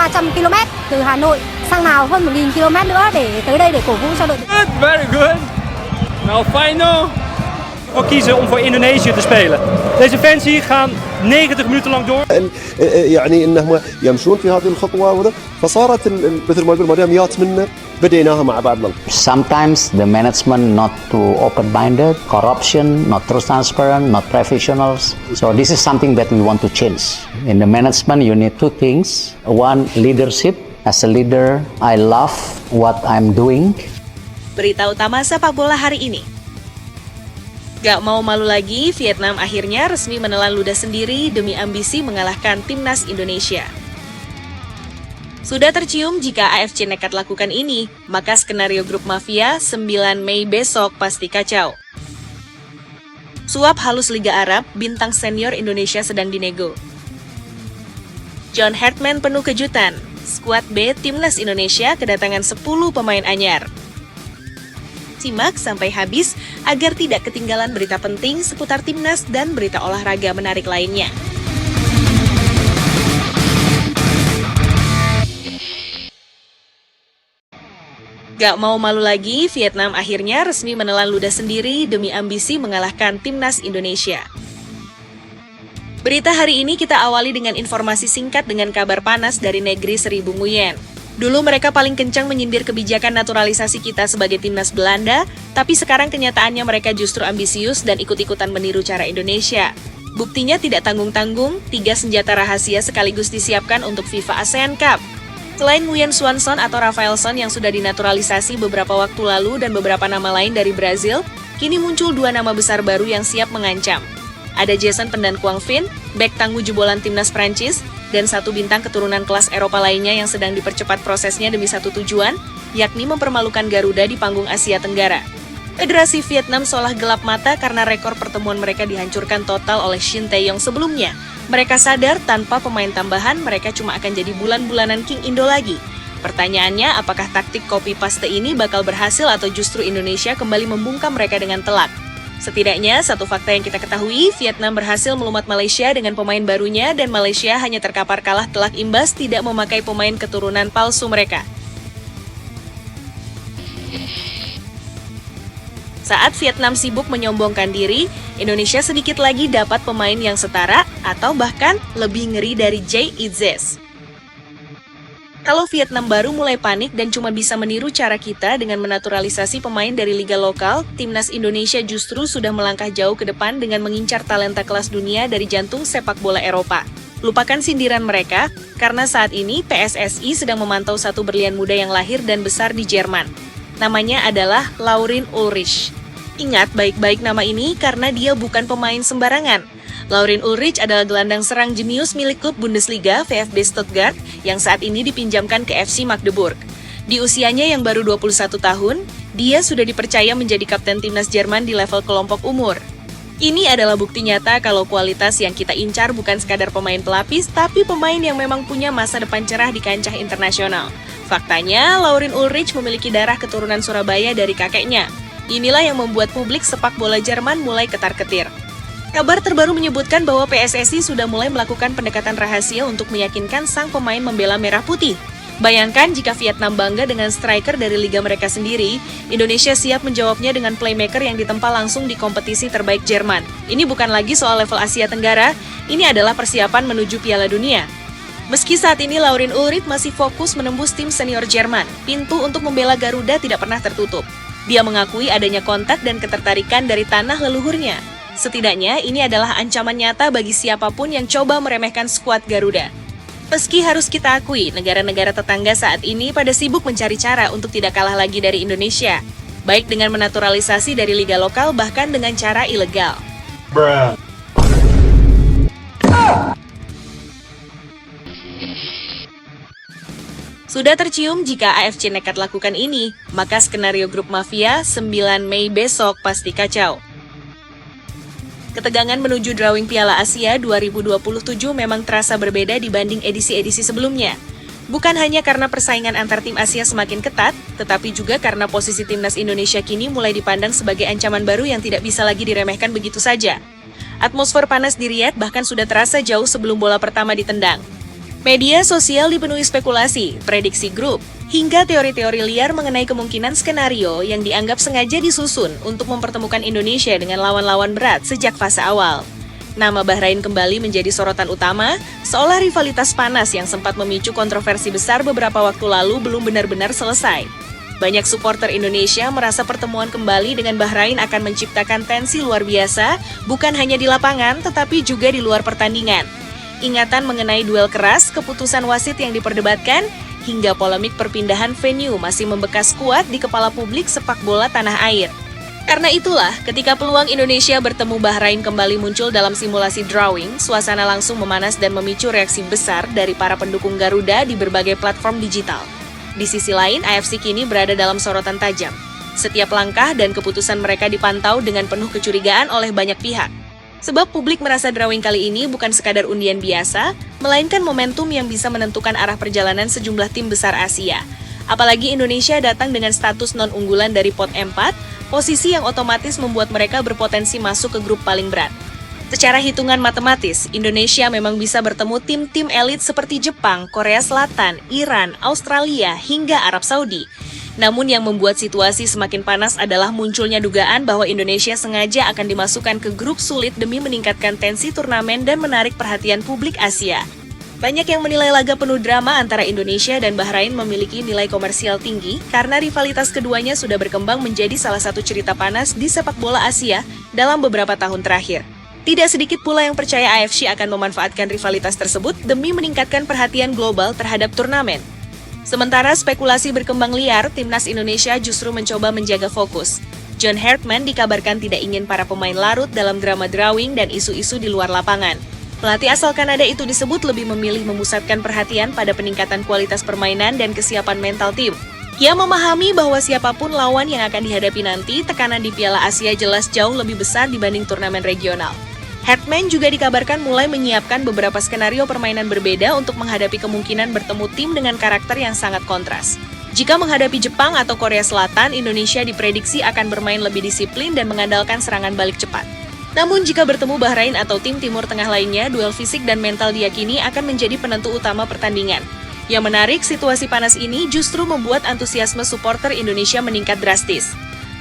300 km từ Hà Nội sang Lào, hơn 1.000 km nữa để tới đây để cổ vũ cho đội tuyển. Very good. Nou, final. We kiezen om voor Indonesië te spelen. Deze fans hier gaan 90 minuten lang door. يعني انهم يمشون في هذه الخطوه وذا فصارت مثل ما نقول مريميات منا بديناها مع بعضنا. Sometimes the management not too open-minded, corruption, not too transparent, not professionals. So this is something that we want to change. In the management, you need two things. One, leadership. As a leader, I love what I'm doing. Berita utama sepak bola hari ini. Gak mau malu lagi, Vietnam akhirnya resmi menelan ludah sendiri demi ambisi mengalahkan timnas Indonesia. Sudah tercium jika AFC nekat lakukan ini, maka skenario grup mafia 9 Mei besok pasti kacau. Suap halus Liga Arab, bintang senior Indonesia sedang dinego. John Hartman penuh kejutan, skuad B timnas Indonesia kedatangan 10 pemain anyar. Simak sampai habis agar tidak ketinggalan berita penting seputar timnas dan berita olahraga menarik lainnya. Gak mau malu lagi, Vietnam akhirnya resmi menelan ludah sendiri demi ambisi mengalahkan timnas Indonesia. Berita hari ini kita awali dengan informasi singkat dengan kabar panas dari negeri Seribu Nguyen. Dulu mereka paling kencang menyindir kebijakan naturalisasi kita sebagai timnas Belanda, tapi sekarang kenyataannya mereka justru ambisius dan ikut-ikutan meniru cara Indonesia. Buktinya tidak tanggung-tanggung, 3 senjata rahasia sekaligus disiapkan untuk FIFA ASEAN Cup. Selain Nguyen Xuan Son atau Rafaelson yang sudah dinaturalisasi beberapa waktu lalu dan beberapa nama lain dari Brazil, kini muncul 2 nama besar baru yang siap mengancam. Ada Jason Pendan Quang Vinh, bek tangguh jebolan timnas Prancis, dan 1 bintang keturunan kelas Eropa lainnya yang sedang dipercepat prosesnya demi satu tujuan, yakni mempermalukan Garuda di panggung Asia Tenggara. Federasi Vietnam seolah gelap mata karena rekor pertemuan mereka dihancurkan total oleh Shin Tae-yong sebelumnya. Mereka sadar tanpa pemain tambahan, mereka cuma akan jadi bulan-bulanan King Indo lagi. Pertanyaannya, apakah taktik copy paste ini bakal berhasil atau justru Indonesia kembali membungkam mereka dengan telak? Setidaknya, satu fakta yang kita ketahui, Vietnam berhasil melumat Malaysia dengan pemain barunya dan Malaysia hanya terkapar kalah telak imbas tidak memakai pemain keturunan palsu mereka. Saat Vietnam sibuk menyombongkan diri, Indonesia sedikit lagi dapat pemain yang setara atau bahkan lebih ngeri dari Jay Itzes. Kalau Vietnam baru mulai panik dan cuma bisa meniru cara kita dengan menaturalisasi pemain dari liga lokal, timnas Indonesia justru sudah melangkah jauh ke depan dengan mengincar talenta kelas dunia dari jantung sepak bola Eropa. Lupakan sindiran mereka, karena saat ini PSSI sedang memantau satu berlian muda yang lahir dan besar di Jerman. Namanya adalah Laurin Ulrich. Ingat baik-baik nama ini karena dia bukan pemain sembarangan. Laurin Ulrich adalah gelandang serang jenius milik klub Bundesliga VfB Stuttgart yang saat ini dipinjamkan ke FC Magdeburg. Di usianya yang baru 21 tahun, dia sudah dipercaya menjadi kapten timnas Jerman di level kelompok umur. Ini adalah bukti nyata kalau kualitas yang kita incar bukan sekadar pemain pelapis, tapi pemain yang memang punya masa depan cerah di kancah internasional. Faktanya, Laurin Ulrich memiliki darah keturunan Surabaya dari kakeknya. Inilah yang membuat publik sepak bola Jerman mulai ketar-ketir. Kabar terbaru menyebutkan bahwa PSSI sudah mulai melakukan pendekatan rahasia untuk meyakinkan sang pemain membela merah putih. Bayangkan jika Vietnam bangga dengan striker dari liga mereka sendiri, Indonesia siap menjawabnya dengan playmaker yang ditempa langsung di kompetisi terbaik Jerman. Ini bukan lagi soal level Asia Tenggara, ini adalah persiapan menuju Piala Dunia. Meski saat ini Laurin Ulrich masih fokus menembus tim senior Jerman, pintu untuk membela Garuda tidak pernah tertutup. Dia mengakui adanya kontak dan ketertarikan dari tanah leluhurnya. Setidaknya, ini adalah ancaman nyata bagi siapapun yang coba meremehkan skuad Garuda. Meski harus kita akui, negara-negara tetangga saat ini pada sibuk mencari cara untuk tidak kalah lagi dari Indonesia, baik dengan menaturalisasi dari liga lokal bahkan dengan cara ilegal. Sudah tercium jika AFC nekat lakukan ini, maka skenario grup mafia 9 Mei besok pasti kacau. Ketegangan menuju drawing Piala Asia 2027 memang terasa berbeda dibanding edisi-edisi sebelumnya. Bukan hanya karena persaingan antar tim Asia semakin ketat, tetapi juga karena posisi timnas Indonesia kini mulai dipandang sebagai ancaman baru yang tidak bisa lagi diremehkan begitu saja. Atmosfer panas di Riyadh bahkan sudah terasa jauh sebelum bola pertama ditendang. Media sosial dipenuhi spekulasi, prediksi grup, hingga teori-teori liar mengenai kemungkinan skenario yang dianggap sengaja disusun untuk mempertemukan Indonesia dengan lawan-lawan berat sejak fase awal. Nama Bahrain kembali menjadi sorotan utama, seolah rivalitas panas yang sempat memicu kontroversi besar beberapa waktu lalu belum benar-benar selesai. Banyak supporter Indonesia merasa pertemuan kembali dengan Bahrain akan menciptakan tensi luar biasa, bukan hanya di lapangan tetapi juga di luar pertandingan. Ingatan mengenai duel keras, keputusan wasit yang diperdebatkan, hingga polemik perpindahan venue masih membekas kuat di kepala publik sepak bola tanah air. Karena itulah, ketika peluang Indonesia bertemu Bahrain kembali muncul dalam simulasi drawing, suasana langsung memanas dan memicu reaksi besar dari para pendukung Garuda di berbagai platform digital. Di sisi lain, AFC kini berada dalam sorotan tajam. Setiap langkah dan keputusan mereka dipantau dengan penuh kecurigaan oleh banyak pihak. Sebab publik merasa drawing kali ini bukan sekadar undian biasa, melainkan momentum yang bisa menentukan arah perjalanan sejumlah tim besar Asia. Apalagi Indonesia datang dengan status non-unggulan dari pot 4, posisi yang otomatis membuat mereka berpotensi masuk ke grup paling berat. Secara hitungan matematis, Indonesia memang bisa bertemu tim-tim elit seperti Jepang, Korea Selatan, Iran, Australia, hingga Arab Saudi. Namun yang membuat situasi semakin panas adalah munculnya dugaan bahwa Indonesia sengaja akan dimasukkan ke grup sulit demi meningkatkan tensi turnamen dan menarik perhatian publik Asia. Banyak yang menilai laga penuh drama antara Indonesia dan Bahrain memiliki nilai komersial tinggi karena rivalitas keduanya sudah berkembang menjadi salah satu cerita panas di sepak bola Asia dalam beberapa tahun terakhir. Tidak sedikit pula yang percaya AFC akan memanfaatkan rivalitas tersebut demi meningkatkan perhatian global terhadap turnamen. Sementara spekulasi berkembang liar, timnas Indonesia justru mencoba menjaga fokus. John Hartman dikabarkan tidak ingin para pemain larut dalam drama drawing dan isu-isu di luar lapangan. Pelatih asal Kanada itu disebut lebih memilih memusatkan perhatian pada peningkatan kualitas permainan dan kesiapan mental tim. Ia memahami bahwa siapapun lawan yang akan dihadapi nanti, tekanan di Piala Asia jelas jauh lebih besar dibanding turnamen regional. Hartman juga dikabarkan mulai menyiapkan beberapa skenario permainan berbeda untuk menghadapi kemungkinan bertemu tim dengan karakter yang sangat kontras. Jika menghadapi Jepang atau Korea Selatan, Indonesia diprediksi akan bermain lebih disiplin dan mengandalkan serangan balik cepat. Namun jika bertemu Bahrain atau tim Timur Tengah lainnya, duel fisik dan mental diyakini akan menjadi penentu utama pertandingan. Yang menarik, situasi panas ini justru membuat antusiasme supporter Indonesia meningkat drastis.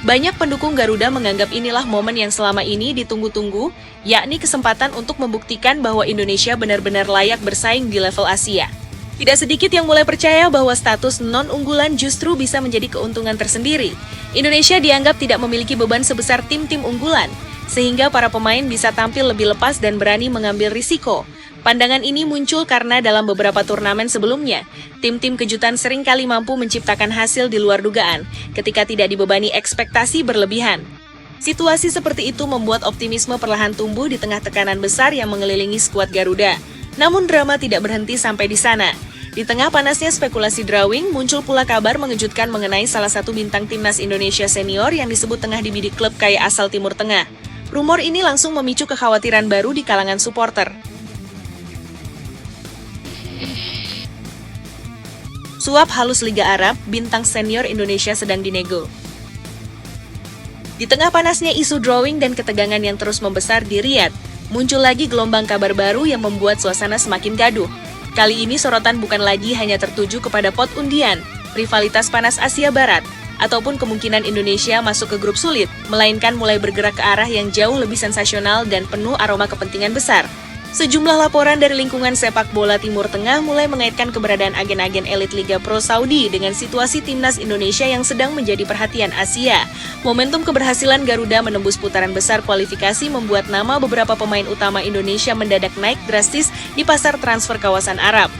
Banyak pendukung Garuda menganggap inilah momen yang selama ini ditunggu-tunggu, yakni kesempatan untuk membuktikan bahwa Indonesia benar-benar layak bersaing di level Asia. Tidak sedikit yang mulai percaya bahwa status non-unggulan justru bisa menjadi keuntungan tersendiri. Indonesia dianggap tidak memiliki beban sebesar tim-tim unggulan, sehingga para pemain bisa tampil lebih lepas dan berani mengambil risiko. Pandangan ini muncul karena dalam beberapa turnamen sebelumnya, tim-tim kejutan seringkali mampu menciptakan hasil di luar dugaan ketika tidak dibebani ekspektasi berlebihan. Situasi seperti itu membuat optimisme perlahan tumbuh di tengah tekanan besar yang mengelilingi skuad Garuda. Namun drama tidak berhenti sampai di sana. Di tengah panasnya spekulasi drawing, muncul pula kabar mengejutkan mengenai salah satu bintang timnas Indonesia senior yang disebut tengah dibidik klub kaya asal Timur Tengah. Rumor ini langsung memicu kekhawatiran baru di kalangan supporter. Suap halus Liga Arab, bintang senior Indonesia sedang dinego. Di tengah panasnya isu drawing dan ketegangan yang terus membesar di Riyadh, muncul lagi gelombang kabar baru yang membuat suasana semakin gaduh. Kali ini sorotan bukan lagi hanya tertuju kepada pot undian, rivalitas panas Asia Barat, ataupun kemungkinan Indonesia masuk ke grup sulit, melainkan mulai bergerak ke arah yang jauh lebih sensasional dan penuh aroma kepentingan besar. Sejumlah laporan dari lingkungan sepak bola Timur Tengah mulai mengaitkan keberadaan agen-agen elit Liga Pro Saudi dengan situasi timnas Indonesia yang sedang menjadi perhatian Asia. Momentum keberhasilan Garuda menembus putaran besar kualifikasi membuat nama beberapa pemain utama Indonesia mendadak naik drastis di pasar transfer kawasan Arab.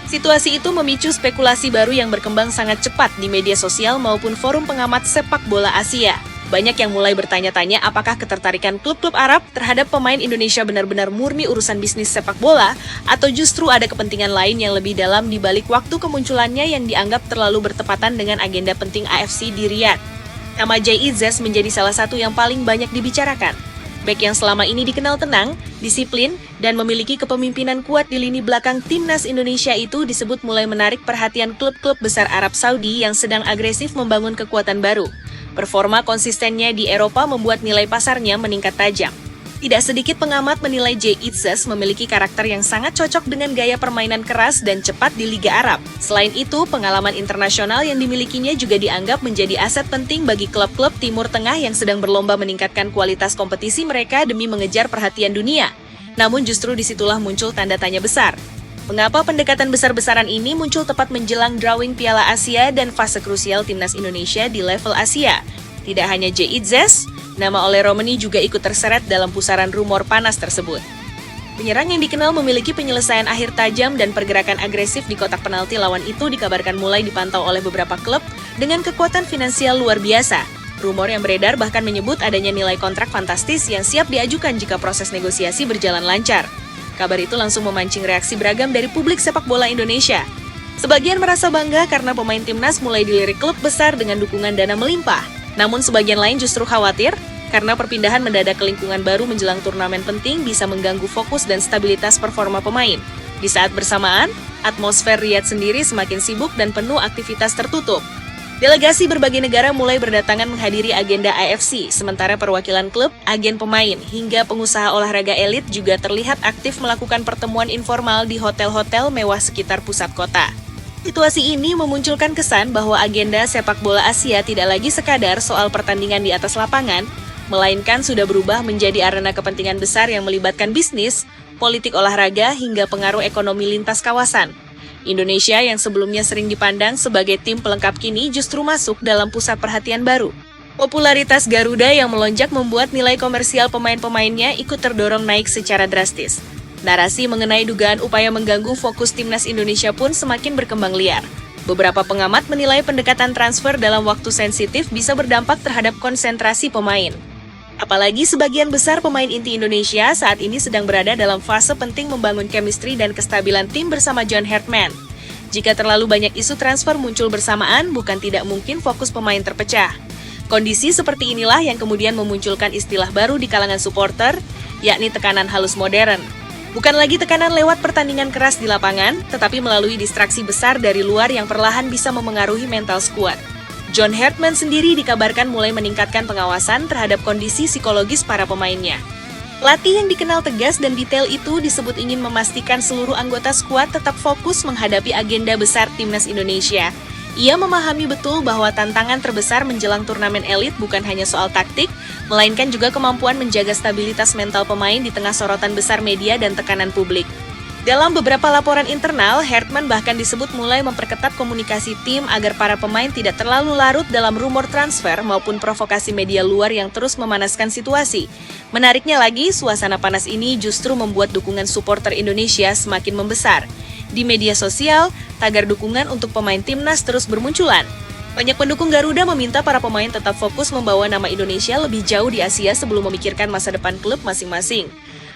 Situasi itu memicu spekulasi baru yang berkembang sangat cepat di media sosial maupun forum pengamat sepak bola Asia. Banyak yang mulai bertanya-tanya apakah ketertarikan klub-klub Arab terhadap pemain Indonesia benar-benar murni urusan bisnis sepak bola atau justru ada kepentingan lain yang lebih dalam di balik waktu kemunculannya yang dianggap terlalu bertepatan dengan agenda penting AFC di Riyadh. Nama Jay Izzes menjadi salah satu yang paling banyak dibicarakan. Bek yang selama ini dikenal tenang, disiplin, dan memiliki kepemimpinan kuat di lini belakang timnas Indonesia itu disebut mulai menarik perhatian klub-klub besar Arab Saudi yang sedang agresif membangun kekuatan baru. Performa konsistennya di Eropa membuat nilai pasarnya meningkat tajam. Tidak sedikit pengamat menilai Jay Itzes memiliki karakter yang sangat cocok dengan gaya permainan keras dan cepat di Liga Arab. Selain itu, pengalaman internasional yang dimilikinya juga dianggap menjadi aset penting bagi klub-klub Timur Tengah yang sedang berlomba meningkatkan kualitas kompetisi mereka demi mengejar perhatian dunia. Namun justru disitulah muncul tanda tanya besar. Mengapa pendekatan besar-besaran ini muncul tepat menjelang drawing Piala Asia dan fase krusial timnas Indonesia di level Asia? Tidak hanya Jay Itzes, nama Ole Romeni juga ikut terseret dalam pusaran rumor panas tersebut. Penyerang yang dikenal memiliki penyelesaian akhir tajam dan pergerakan agresif di kotak penalti lawan itu dikabarkan mulai dipantau oleh beberapa klub dengan kekuatan finansial luar biasa. Rumor yang beredar bahkan menyebut adanya nilai kontrak fantastis yang siap diajukan jika proses negosiasi berjalan lancar. Kabar itu langsung memancing reaksi beragam dari publik sepak bola Indonesia. Sebagian merasa bangga karena pemain timnas mulai dilirik klub besar dengan dukungan dana melimpah. Namun sebagian lain justru khawatir karena perpindahan mendadak ke lingkungan baru menjelang turnamen penting bisa mengganggu fokus dan stabilitas performa pemain. Di saat bersamaan, atmosfer Riyadh sendiri semakin sibuk dan penuh aktivitas tertutup. Delegasi berbagai negara mulai berdatangan menghadiri agenda AFC, sementara perwakilan klub, agen pemain, hingga pengusaha olahraga elit juga terlihat aktif melakukan pertemuan informal di hotel-hotel mewah sekitar pusat kota. Situasi ini memunculkan kesan bahwa agenda sepak bola Asia tidak lagi sekadar soal pertandingan di atas lapangan, melainkan sudah berubah menjadi arena kepentingan besar yang melibatkan bisnis, politik olahraga, hingga pengaruh ekonomi lintas kawasan. Indonesia yang sebelumnya sering dipandang sebagai tim pelengkap kini justru masuk dalam pusat perhatian baru. Popularitas Garuda yang melonjak membuat nilai komersial pemain-pemainnya ikut terdorong naik secara drastis. Narasi mengenai dugaan upaya mengganggu fokus timnas Indonesia pun semakin berkembang liar. Beberapa pengamat menilai pendekatan transfer dalam waktu sensitif bisa berdampak terhadap konsentrasi pemain. Apalagi sebagian besar pemain inti Indonesia saat ini sedang berada dalam fase penting membangun chemistry dan kestabilan tim bersama John Hartman. Jika terlalu banyak isu transfer muncul bersamaan, bukan tidak mungkin fokus pemain terpecah. Kondisi seperti inilah yang kemudian memunculkan istilah baru di kalangan supporter, yakni tekanan halus modern. Bukan lagi tekanan lewat pertandingan keras di lapangan, tetapi melalui distraksi besar dari luar yang perlahan bisa memengaruhi mental skuad. John Hartman sendiri dikabarkan mulai meningkatkan pengawasan terhadap kondisi psikologis para pemainnya. Pelatih yang dikenal tegas dan detail itu disebut ingin memastikan seluruh anggota skuad tetap fokus menghadapi agenda besar timnas Indonesia. Ia memahami betul bahwa tantangan terbesar menjelang turnamen elit bukan hanya soal taktik, melainkan juga kemampuan menjaga stabilitas mental pemain di tengah sorotan besar media dan tekanan publik. Dalam beberapa laporan internal, Hartman bahkan disebut mulai memperketat komunikasi tim agar para pemain tidak terlalu larut dalam rumor transfer maupun provokasi media luar yang terus memanaskan situasi. Menariknya lagi, suasana panas ini justru membuat dukungan supporter Indonesia semakin membesar. Di media sosial, tagar dukungan untuk pemain timnas terus bermunculan. Banyak pendukung Garuda meminta para pemain tetap fokus membawa nama Indonesia lebih jauh di Asia sebelum memikirkan masa depan klub masing-masing.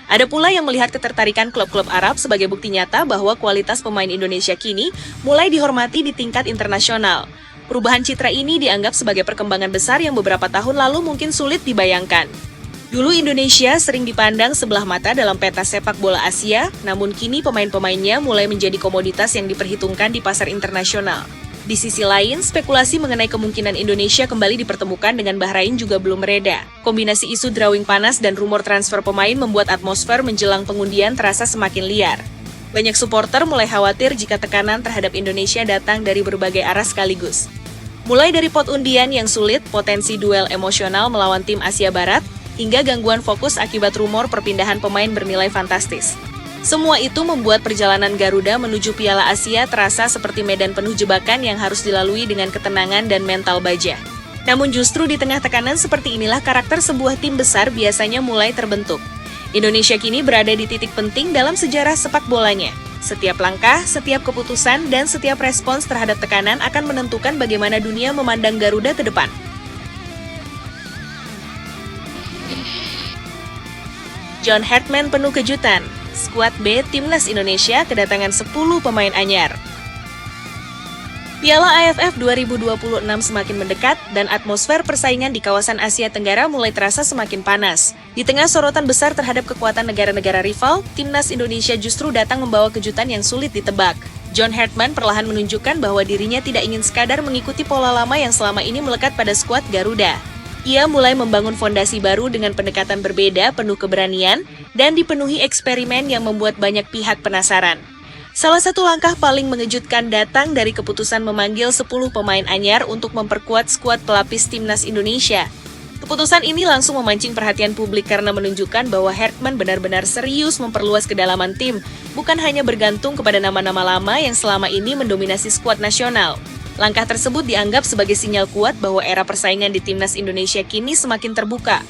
Ada pula yang melihat ketertarikan klub-klub Arab sebagai bukti nyata bahwa kualitas pemain Indonesia kini mulai dihormati di tingkat internasional. Perubahan citra ini dianggap sebagai perkembangan besar yang beberapa tahun lalu mungkin sulit dibayangkan. Dulu Indonesia sering dipandang sebelah mata dalam peta sepak bola Asia, namun kini pemain-pemainnya mulai menjadi komoditas yang diperhitungkan di pasar internasional. Di sisi lain, spekulasi mengenai kemungkinan Indonesia kembali dipertemukan dengan Bahrain juga belum mereda. Kombinasi isu drawing panas dan rumor transfer pemain membuat atmosfer menjelang pengundian terasa semakin liar. Banyak supporter mulai khawatir jika tekanan terhadap Indonesia datang dari berbagai arah sekaligus. Mulai dari pot undian yang sulit, potensi duel emosional melawan tim Asia Barat, hingga gangguan fokus akibat rumor perpindahan pemain bernilai fantastis. Semua itu membuat perjalanan Garuda menuju Piala Asia terasa seperti medan penuh jebakan yang harus dilalui dengan ketenangan dan mental baja. Namun justru di tengah tekanan seperti inilah karakter sebuah tim besar biasanya mulai terbentuk. Indonesia kini berada di titik penting dalam sejarah sepak bolanya. Setiap langkah, setiap keputusan, dan setiap respons terhadap tekanan akan menentukan bagaimana dunia memandang Garuda ke depan. John Hartman penuh kejutan. Skuad B Timnas Indonesia kedatangan 10 pemain anyar. Piala AFF 2026 semakin mendekat dan atmosfer persaingan di kawasan Asia Tenggara mulai terasa semakin panas. Di tengah sorotan besar terhadap kekuatan negara-negara rival, Timnas Indonesia justru datang membawa kejutan yang sulit ditebak. John Hartman perlahan menunjukkan bahwa dirinya tidak ingin sekadar mengikuti pola lama yang selama ini melekat pada skuad Garuda. Ia mulai membangun fondasi baru dengan pendekatan berbeda, penuh keberanian, dan dipenuhi eksperimen yang membuat banyak pihak penasaran. Salah satu langkah paling mengejutkan datang dari keputusan memanggil 10 pemain anyar untuk memperkuat skuad pelapis timnas Indonesia. Keputusan ini langsung memancing perhatian publik karena menunjukkan bahwa Hartman benar-benar serius memperluas kedalaman tim, bukan hanya bergantung kepada nama-nama lama yang selama ini mendominasi skuad nasional. Langkah tersebut dianggap sebagai sinyal kuat bahwa era persaingan di timnas Indonesia kini semakin terbuka.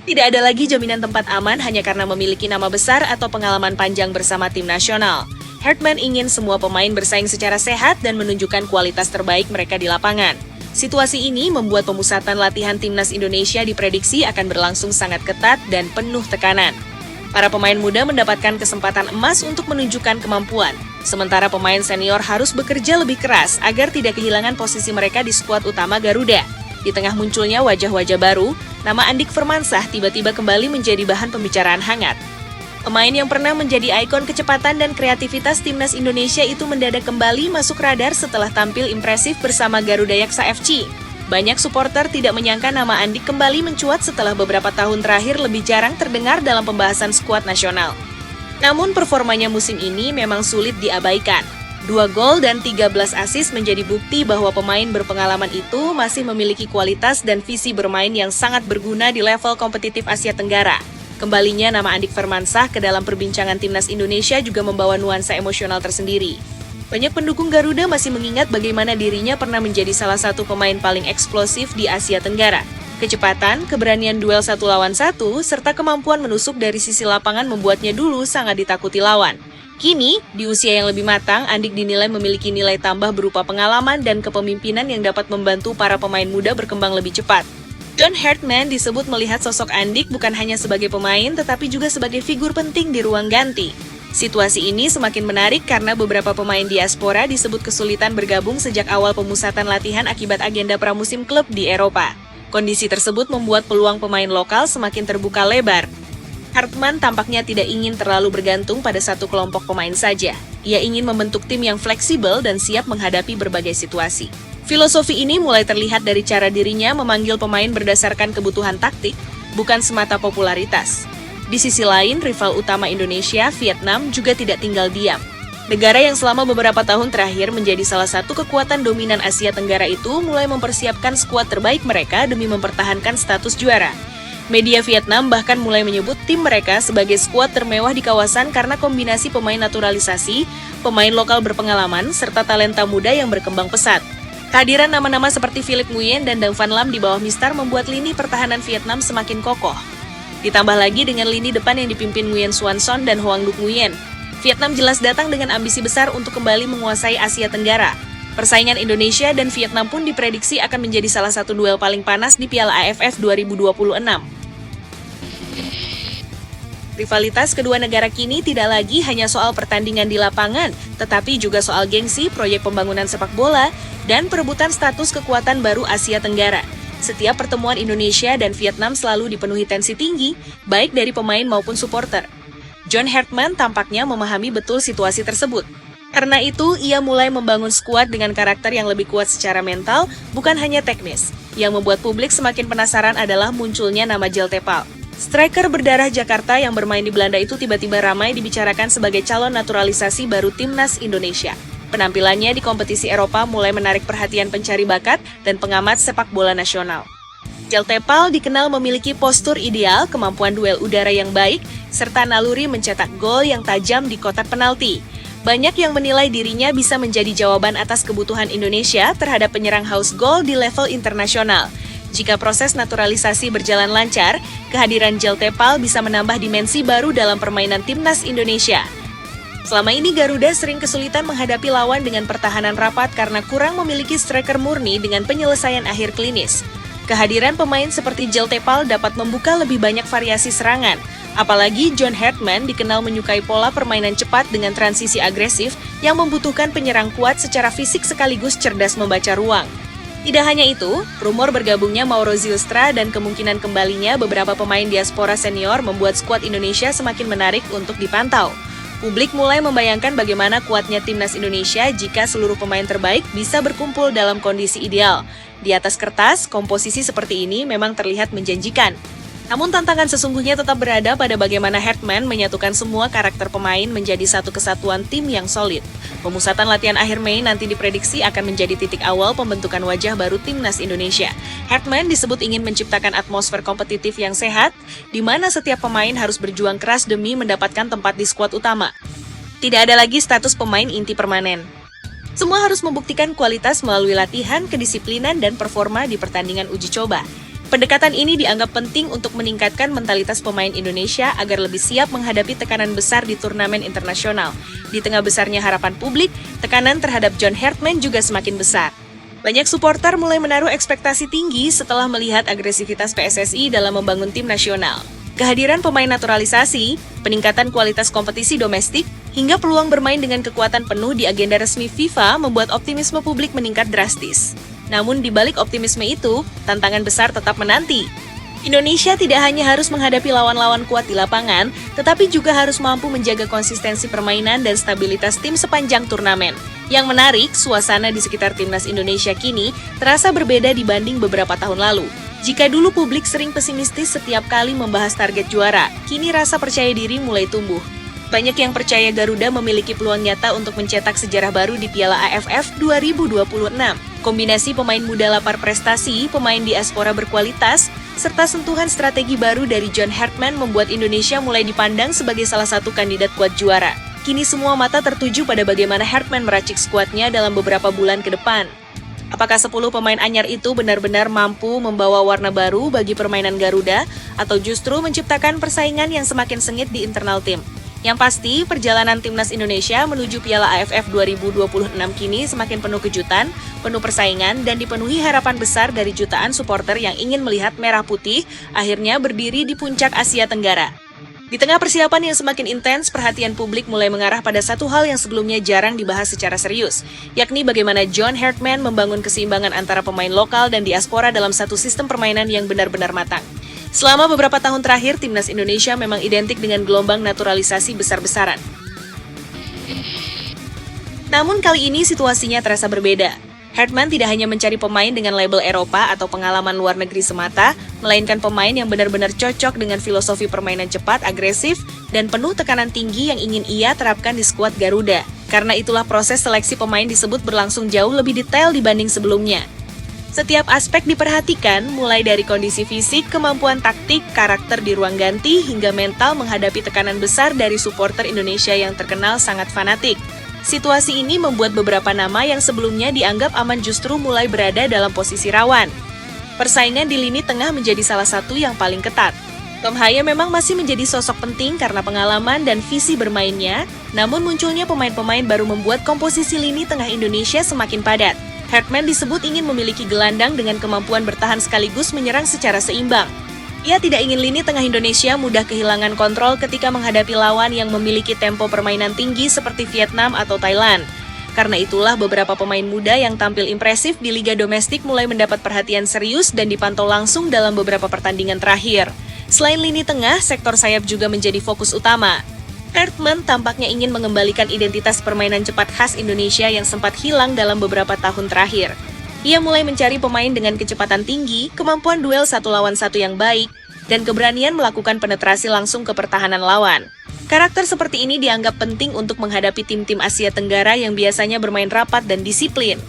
Tidak ada lagi jaminan tempat aman hanya karena memiliki nama besar atau pengalaman panjang bersama tim nasional. Hartman ingin semua pemain bersaing secara sehat dan menunjukkan kualitas terbaik mereka di lapangan. Situasi ini membuat pemusatan latihan timnas Indonesia diprediksi akan berlangsung sangat ketat dan penuh tekanan. Para pemain muda mendapatkan kesempatan emas untuk menunjukkan kemampuan. Sementara pemain senior harus bekerja lebih keras agar tidak kehilangan posisi mereka di skuad utama Garuda. Di tengah munculnya wajah-wajah baru, nama Andik Firmansyah tiba-tiba kembali menjadi bahan pembicaraan hangat. Pemain yang pernah menjadi ikon kecepatan dan kreativitas timnas Indonesia itu mendadak kembali masuk radar setelah tampil impresif bersama Garuda Yaksa FC. Banyak supporter tidak menyangka nama Andik kembali mencuat setelah beberapa tahun terakhir lebih jarang terdengar dalam pembahasan skuad nasional. Namun performanya musim ini memang sulit diabaikan. 2 gol dan 13 assist menjadi bukti bahwa pemain berpengalaman itu masih memiliki kualitas dan visi bermain yang sangat berguna di level kompetitif Asia Tenggara. Kembalinya nama Andik Firmansyah ke dalam perbincangan timnas Indonesia juga membawa nuansa emosional tersendiri. Banyak pendukung Garuda masih mengingat bagaimana dirinya pernah menjadi salah satu pemain paling eksplosif di Asia Tenggara. Kecepatan, keberanian duel 1 lawan 1, serta kemampuan menusuk dari sisi lapangan membuatnya dulu sangat ditakuti lawan. Kini, di usia yang lebih matang, Andik dinilai memiliki nilai tambah berupa pengalaman dan kepemimpinan yang dapat membantu para pemain muda berkembang lebih cepat. John Hartman disebut melihat sosok Andik bukan hanya sebagai pemain, tetapi juga sebagai figur penting di ruang ganti. Situasi ini semakin menarik karena beberapa pemain diaspora disebut kesulitan bergabung sejak awal pemusatan latihan akibat agenda pramusim klub di Eropa. Kondisi tersebut membuat peluang pemain lokal semakin terbuka lebar. Hartman tampaknya tidak ingin terlalu bergantung pada satu kelompok pemain saja. Ia ingin membentuk tim yang fleksibel dan siap menghadapi berbagai situasi. Filosofi ini mulai terlihat dari cara dirinya memanggil pemain berdasarkan kebutuhan taktik, bukan semata popularitas. Di sisi lain, rival utama Indonesia, Vietnam, juga tidak tinggal diam. Negara yang selama beberapa tahun terakhir menjadi salah satu kekuatan dominan Asia Tenggara itu mulai mempersiapkan skuad terbaik mereka demi mempertahankan status juara. Media Vietnam bahkan mulai menyebut tim mereka sebagai skuad termewah di kawasan karena kombinasi pemain naturalisasi, pemain lokal berpengalaman, serta talenta muda yang berkembang pesat. Kehadiran nama-nama seperti Philip Nguyen dan Dang Van Lam di bawah Mistar membuat lini pertahanan Vietnam semakin kokoh. Ditambah lagi dengan lini depan yang dipimpin Nguyen Xuan Son dan Hoang Duc Nguyen. Vietnam jelas datang dengan ambisi besar untuk kembali menguasai Asia Tenggara. Persaingan Indonesia dan Vietnam pun diprediksi akan menjadi salah satu duel paling panas di Piala AFF 2026. Rivalitas kedua negara kini tidak lagi hanya soal pertandingan di lapangan, tetapi juga soal gengsi, proyek pembangunan sepak bola, dan perebutan status kekuatan baru Asia Tenggara. Setiap pertemuan Indonesia dan Vietnam selalu dipenuhi tensi tinggi, baik dari pemain maupun supporter. John Hartman tampaknya memahami betul situasi tersebut. Karena itu, ia mulai membangun skuad dengan karakter yang lebih kuat secara mental, bukan hanya teknis. Yang membuat publik semakin penasaran adalah munculnya nama Jel Tepal. Striker berdarah Jakarta yang bermain di Belanda itu tiba-tiba ramai dibicarakan sebagai calon naturalisasi baru timnas Indonesia. Penampilannya di kompetisi Eropa mulai menarik perhatian pencari bakat dan pengamat sepak bola nasional. Jel Tepal dikenal memiliki postur ideal, kemampuan duel udara yang baik, serta naluri mencetak gol yang tajam di kotak penalti. Banyak yang menilai dirinya bisa menjadi jawaban atas kebutuhan Indonesia terhadap penyerang haus gol di level internasional. Jika proses naturalisasi berjalan lancar, kehadiran Jel Tepal bisa menambah dimensi baru dalam permainan timnas Indonesia. Selama ini Garuda sering kesulitan menghadapi lawan dengan pertahanan rapat karena kurang memiliki striker murni dengan penyelesaian akhir klinis. Kehadiran pemain seperti Jel Tepal dapat membuka lebih banyak variasi serangan. Apalagi John Hartman dikenal menyukai pola permainan cepat dengan transisi agresif yang membutuhkan penyerang kuat secara fisik sekaligus cerdas membaca ruang. Tidak hanya itu, rumor bergabungnya Mauro Zylstra dan kemungkinan kembalinya beberapa pemain diaspora senior membuat skuad Indonesia semakin menarik untuk dipantau. Publik mulai membayangkan bagaimana kuatnya timnas Indonesia jika seluruh pemain terbaik bisa berkumpul dalam kondisi ideal. Di atas kertas, komposisi seperti ini memang terlihat menjanjikan. Namun tantangan sesungguhnya tetap berada pada bagaimana Hartman menyatukan semua karakter pemain menjadi satu kesatuan tim yang solid. Pemusatan latihan akhir Mei nanti diprediksi akan menjadi titik awal pembentukan wajah baru timnas Indonesia. Hartman disebut ingin menciptakan atmosfer kompetitif yang sehat, di mana setiap pemain harus berjuang keras demi mendapatkan tempat di skuad utama. Tidak ada lagi status pemain inti permanen. Semua harus membuktikan kualitas melalui latihan, kedisiplinan, dan performa di pertandingan uji coba. Pendekatan ini dianggap penting untuk meningkatkan mentalitas pemain Indonesia agar lebih siap menghadapi tekanan besar di turnamen internasional. Di tengah besarnya harapan publik, tekanan terhadap John Hartman juga semakin besar. Banyak supporter mulai menaruh ekspektasi tinggi setelah melihat agresivitas PSSI dalam membangun tim nasional. Kehadiran pemain naturalisasi, peningkatan kualitas kompetisi domestik, hingga peluang bermain dengan kekuatan penuh di agenda resmi FIFA membuat optimisme publik meningkat drastis. Namun di balik optimisme itu, tantangan besar tetap menanti. Indonesia tidak hanya harus menghadapi lawan-lawan kuat di lapangan, tetapi juga harus mampu menjaga konsistensi permainan dan stabilitas tim sepanjang turnamen. Yang menarik, suasana di sekitar timnas Indonesia kini terasa berbeda dibanding beberapa tahun lalu. Jika dulu publik sering pesimistis setiap kali membahas target juara, kini rasa percaya diri mulai tumbuh. Banyak yang percaya Garuda memiliki peluang nyata untuk mencetak sejarah baru di Piala AFF 2026. Kombinasi pemain muda lapar prestasi, pemain diaspora berkualitas, serta sentuhan strategi baru dari John Hartman membuat Indonesia mulai dipandang sebagai salah satu kandidat kuat juara. Kini semua mata tertuju pada bagaimana Hartman meracik skuadnya dalam beberapa bulan ke depan. Apakah 10 pemain anyar itu benar-benar mampu membawa warna baru bagi permainan Garuda, atau justru menciptakan persaingan yang semakin sengit di internal tim? Yang pasti, perjalanan timnas Indonesia menuju Piala AFF 2026 kini semakin penuh kejutan, penuh persaingan, dan dipenuhi harapan besar dari jutaan supporter yang ingin melihat merah putih akhirnya berdiri di puncak Asia Tenggara. Di tengah persiapan yang semakin intens, perhatian publik mulai mengarah pada satu hal yang sebelumnya jarang dibahas secara serius, yakni bagaimana John Hartman membangun keseimbangan antara pemain lokal dan diaspora dalam satu sistem permainan yang benar-benar matang. Selama beberapa tahun terakhir, timnas Indonesia memang identik dengan gelombang naturalisasi besar-besaran. Namun kali ini situasinya terasa berbeda. Hartman tidak hanya mencari pemain dengan label Eropa atau pengalaman luar negeri semata, melainkan pemain yang benar-benar cocok dengan filosofi permainan cepat, agresif, dan penuh tekanan tinggi yang ingin ia terapkan di skuad Garuda. Karena itulah proses seleksi pemain disebut berlangsung jauh lebih detail dibanding sebelumnya. Setiap aspek diperhatikan, mulai dari kondisi fisik, kemampuan taktik, karakter di ruang ganti, hingga mental menghadapi tekanan besar dari supporter Indonesia yang terkenal sangat fanatik. Situasi ini membuat beberapa nama yang sebelumnya dianggap aman justru mulai berada dalam posisi rawan. Persaingan di lini tengah menjadi salah satu yang paling ketat. Tom Haya memang masih menjadi sosok penting karena pengalaman dan visi bermainnya, namun munculnya pemain-pemain baru membuat komposisi lini tengah Indonesia semakin padat. Hartman disebut ingin memiliki gelandang dengan kemampuan bertahan sekaligus menyerang secara seimbang. Ia tidak ingin lini tengah Indonesia mudah kehilangan kontrol ketika menghadapi lawan yang memiliki tempo permainan tinggi seperti Vietnam atau Thailand. Karena itulah beberapa pemain muda yang tampil impresif di liga domestik mulai mendapat perhatian serius dan dipantau langsung dalam beberapa pertandingan terakhir. Selain lini tengah, sektor sayap juga menjadi fokus utama. Hartman tampaknya ingin mengembalikan identitas permainan cepat khas Indonesia yang sempat hilang dalam beberapa tahun terakhir. Ia mulai mencari pemain dengan kecepatan tinggi, kemampuan duel 1 lawan 1 yang baik, dan keberanian melakukan penetrasi langsung ke pertahanan lawan. Karakter seperti ini dianggap penting untuk menghadapi tim-tim Asia Tenggara yang biasanya bermain rapat dan disiplin.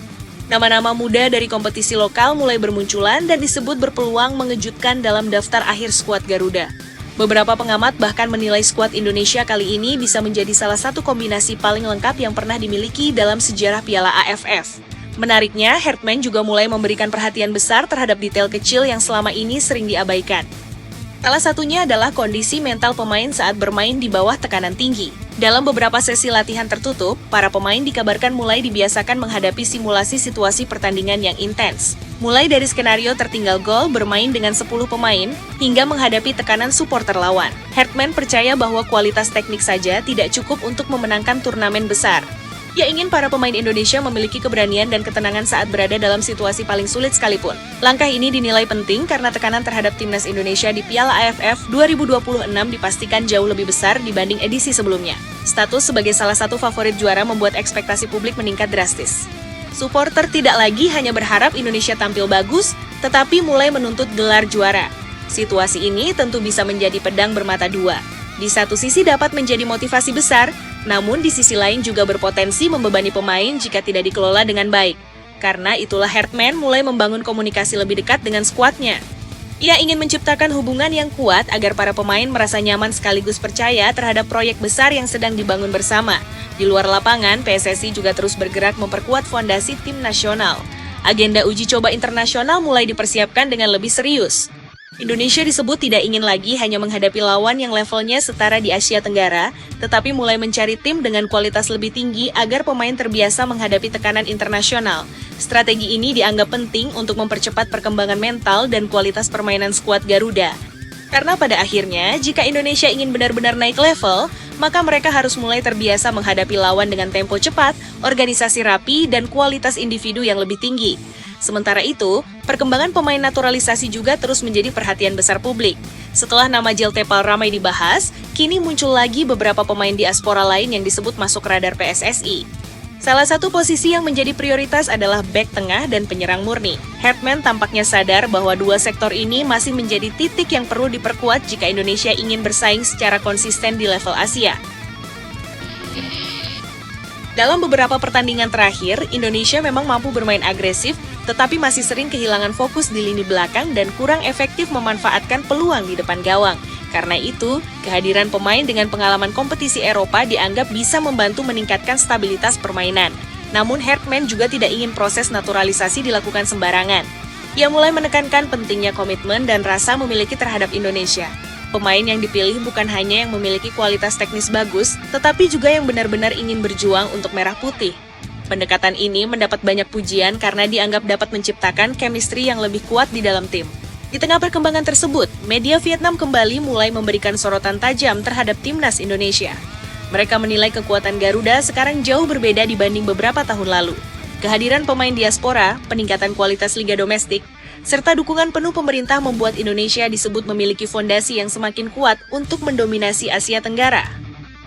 Nama-nama muda dari kompetisi lokal mulai bermunculan dan disebut berpeluang mengejutkan dalam daftar akhir skuad Garuda. Beberapa pengamat bahkan menilai skuad Indonesia kali ini bisa menjadi salah satu kombinasi paling lengkap yang pernah dimiliki dalam sejarah Piala AFF. Menariknya, Hartman juga mulai memberikan perhatian besar terhadap detail kecil yang selama ini sering diabaikan. Salah satunya adalah kondisi mental pemain saat bermain di bawah tekanan tinggi. Dalam beberapa sesi latihan tertutup, para pemain dikabarkan mulai dibiasakan menghadapi simulasi situasi pertandingan yang intens. Mulai dari skenario tertinggal gol bermain dengan 10 pemain, hingga menghadapi tekanan supporter lawan. Hartman percaya bahwa kualitas teknik saja tidak cukup untuk memenangkan turnamen besar. Ia ingin para pemain Indonesia memiliki keberanian dan ketenangan saat berada dalam situasi paling sulit sekalipun. Langkah ini dinilai penting karena tekanan terhadap timnas Indonesia di Piala AFF 2026 dipastikan jauh lebih besar dibanding edisi sebelumnya. Status sebagai salah satu favorit juara membuat ekspektasi publik meningkat drastis. Supporter tidak lagi hanya berharap Indonesia tampil bagus, tetapi mulai menuntut gelar juara. Situasi ini tentu bisa menjadi pedang bermata dua. Di satu sisi dapat menjadi motivasi besar, namun di sisi lain juga berpotensi membebani pemain jika tidak dikelola dengan baik. Karena itulah Hartman mulai membangun komunikasi lebih dekat dengan skuadnya. Ia ingin menciptakan hubungan yang kuat agar para pemain merasa nyaman sekaligus percaya terhadap proyek besar yang sedang dibangun bersama. Di luar lapangan, PSSI juga terus bergerak memperkuat fondasi tim nasional. Agenda uji coba internasional mulai dipersiapkan dengan lebih serius. Indonesia disebut tidak ingin lagi hanya menghadapi lawan yang levelnya setara di Asia Tenggara, tetapi mulai mencari tim dengan kualitas lebih tinggi agar pemain terbiasa menghadapi tekanan internasional. Strategi ini dianggap penting untuk mempercepat perkembangan mental dan kualitas permainan skuad Garuda. Karena pada akhirnya, jika Indonesia ingin benar-benar naik level, maka mereka harus mulai terbiasa menghadapi lawan dengan tempo cepat, organisasi rapi, dan kualitas individu yang lebih tinggi. Sementara itu, perkembangan pemain naturalisasi juga terus menjadi perhatian besar publik. Setelah nama Jeltepal ramai dibahas, kini muncul lagi beberapa pemain diaspora lain yang disebut masuk radar PSSI. Salah satu posisi yang menjadi prioritas adalah bek tengah dan penyerang murni. Hartman tampaknya sadar bahwa dua sektor ini masih menjadi titik yang perlu diperkuat jika Indonesia ingin bersaing secara konsisten di level Asia. Dalam beberapa pertandingan terakhir, Indonesia memang mampu bermain agresif, tetapi masih sering kehilangan fokus di lini belakang dan kurang efektif memanfaatkan peluang di depan gawang. Karena itu, kehadiran pemain dengan pengalaman kompetisi Eropa dianggap bisa membantu meningkatkan stabilitas permainan. Namun Hartman juga tidak ingin proses naturalisasi dilakukan sembarangan. Ia mulai menekankan pentingnya komitmen dan rasa memiliki terhadap Indonesia. Pemain yang dipilih bukan hanya yang memiliki kualitas teknis bagus, tetapi juga yang benar-benar ingin berjuang untuk merah putih. Pendekatan ini mendapat banyak pujian karena dianggap dapat menciptakan chemistry yang lebih kuat di dalam tim. Di tengah perkembangan tersebut, media Vietnam kembali mulai memberikan sorotan tajam terhadap timnas Indonesia. Mereka menilai kekuatan Garuda sekarang jauh berbeda dibanding beberapa tahun lalu. Kehadiran pemain diaspora, peningkatan kualitas liga domestik, serta dukungan penuh pemerintah membuat Indonesia disebut memiliki fondasi yang semakin kuat untuk mendominasi Asia Tenggara.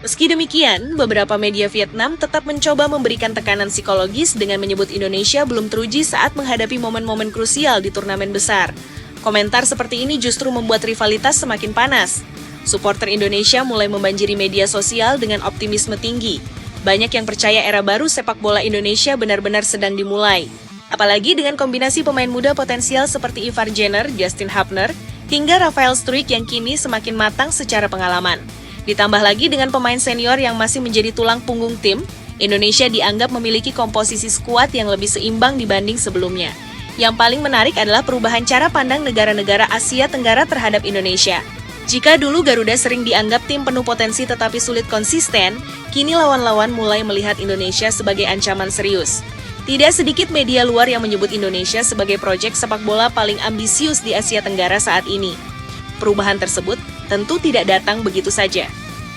Meski demikian, beberapa media Vietnam tetap mencoba memberikan tekanan psikologis dengan menyebut Indonesia belum teruji saat menghadapi momen-momen krusial di turnamen besar. Komentar seperti ini justru membuat rivalitas semakin panas. Supporter Indonesia mulai membanjiri media sosial dengan optimisme tinggi. Banyak yang percaya era baru sepak bola Indonesia benar-benar sedang dimulai. Apalagi dengan kombinasi pemain muda potensial seperti Ivar Jenner, Justin Hapner, hingga Rafael Struijk yang kini semakin matang secara pengalaman. Ditambah lagi dengan pemain senior yang masih menjadi tulang punggung tim, Indonesia dianggap memiliki komposisi skuad yang lebih seimbang dibanding sebelumnya. Yang paling menarik adalah perubahan cara pandang negara-negara Asia Tenggara terhadap Indonesia. Jika dulu Garuda sering dianggap tim penuh potensi tetapi sulit konsisten, kini lawan-lawan mulai melihat Indonesia sebagai ancaman serius. Tidak sedikit media luar yang menyebut Indonesia sebagai proyek sepak bola paling ambisius di Asia Tenggara saat ini. Perubahan tersebut tentu tidak datang begitu saja.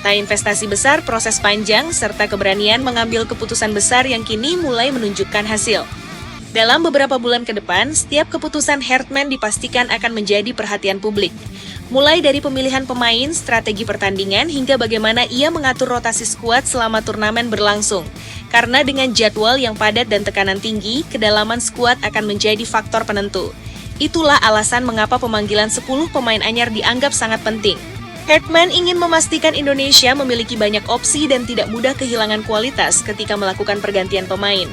Tak investasi besar, proses panjang, serta keberanian mengambil keputusan besar yang kini mulai menunjukkan hasil. Dalam beberapa bulan ke depan, setiap keputusan Hartman dipastikan akan menjadi perhatian publik. Mulai dari pemilihan pemain, strategi pertandingan, hingga bagaimana ia mengatur rotasi skuad selama turnamen berlangsung. Karena dengan jadwal yang padat dan tekanan tinggi, kedalaman skuad akan menjadi faktor penentu. Itulah alasan mengapa pemanggilan 10 pemain anyar dianggap sangat penting. Hartman ingin memastikan Indonesia memiliki banyak opsi dan tidak mudah kehilangan kualitas ketika melakukan pergantian pemain.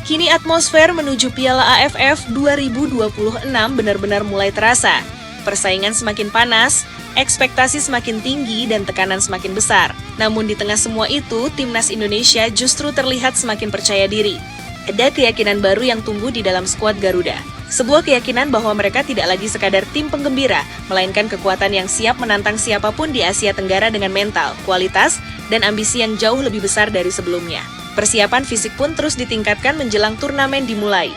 Kini atmosfer menuju Piala AFF 2026 benar-benar mulai terasa. Persaingan semakin panas, ekspektasi semakin tinggi, dan tekanan semakin besar. Namun di tengah semua itu, timnas Indonesia justru terlihat semakin percaya diri. Ada keyakinan baru yang tumbuh di dalam skuad Garuda. Sebuah keyakinan bahwa mereka tidak lagi sekadar tim penggembira, melainkan kekuatan yang siap menantang siapapun di Asia Tenggara dengan mental, kualitas, dan ambisi yang jauh lebih besar dari sebelumnya. Persiapan fisik pun terus ditingkatkan menjelang turnamen dimulai.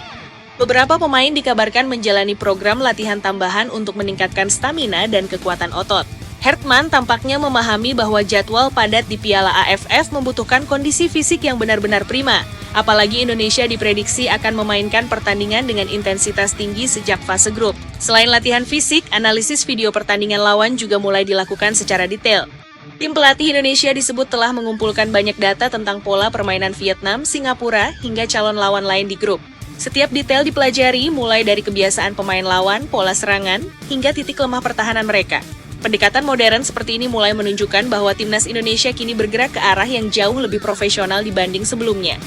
Beberapa pemain dikabarkan menjalani program latihan tambahan untuk meningkatkan stamina dan kekuatan otot. Hertman tampaknya memahami bahwa jadwal padat di Piala AFF membutuhkan kondisi fisik yang benar-benar prima. Apalagi Indonesia diprediksi akan memainkan pertandingan dengan intensitas tinggi sejak fase grup. Selain latihan fisik, analisis video pertandingan lawan juga mulai dilakukan secara detail. Tim pelatih Indonesia disebut telah mengumpulkan banyak data tentang pola permainan Vietnam, Singapura, hingga calon lawan lain di grup. Setiap detail dipelajari mulai dari kebiasaan pemain lawan, pola serangan, hingga titik lemah pertahanan mereka. Pendekatan modern seperti ini mulai menunjukkan bahwa timnas Indonesia kini bergerak ke arah yang jauh lebih profesional dibanding sebelumnya.